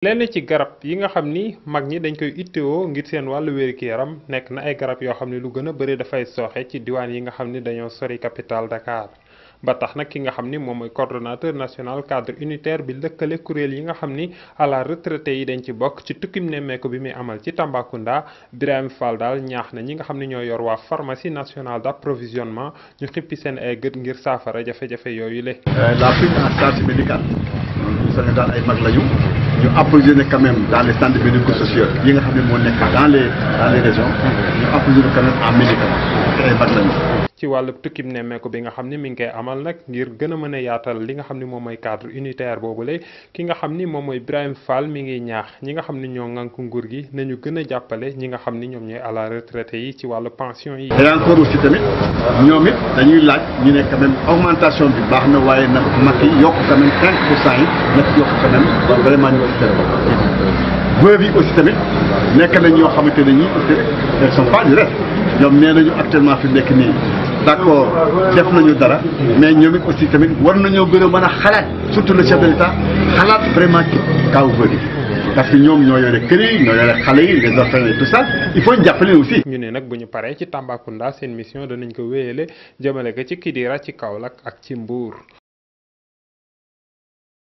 lenn ci garab yi nga xam ni mag ñi dañ koy ittewoo ngir seen wàllu wér-gu-yaram nekk na ay garab yoo xam ne lu gën a bëri dafay sooxe ci diwaan yi nga xam ni dañoo sori capitale Dakar ba tax nag ki nga xam ni moom mooy coordonnateur national cadre unitaire bi lëkkale kuréel yi nga xam ni à la retraité yi dañ ci bokk ci tukkim nemmeeku bi muy amal ci Tambacounda. Birahim Fall daal ñaax na ñi nga xam ni ñoo yor waa pharmacie nationale d'approvisionnement ñu xippi seen ay gët ngir saafara jafe-jafe yooyu le la prise en charge médicale ñu daal ay mag lañu ñu approvisionner quand même dans les centres médico-sociaux yi nga xam ne moo nekk dans les régions ñu approvisionner quand même en médicaments ay mag lañu. ci wàllu tukkim nemmeeku bi nga xam ni mi ngi koy amal nag ngir gën a mën a yaatal li nga xam ni moom mooy cadre unitaire boobule ki nga xam ni moom mooy Birahim Fall mi ngi ñaax ñi nga xam ni ñoo ŋànk nguur gi nañu gën a jàppale ñi nga xam ni ñoom ñooy à la retraité yi ci wàllu pension yi. et encore aussi tamit ñoom it dañuy laaj ñu ne quand même augmentation bi baax na waaye nag mag yi yokk quand même 5% yi nag yokk quand même vraiment ñu ci tere veuve yi aussi tamit nekk nañ ñoo xamante ne ñi aussi elles sont pas du reste ñoom nee nañu actuellement fi nekk nii d'accord def nañu dara mais ñoom it aussi tamit war nañoo gën a mën a xalaat surtout le chef de l'État xalaat vraiment ci kaw veuve yi parce que ñoom ñoo yore kër yi ñoo yore xale yi les orphelins et tout ça il faut ñu jàppale aussi. ñu ne nag bu ñu paree ci Tambacounda seen mission danañ ko wéyale jëmale ko ci Kidira ci Kaolack ak ci Mbour.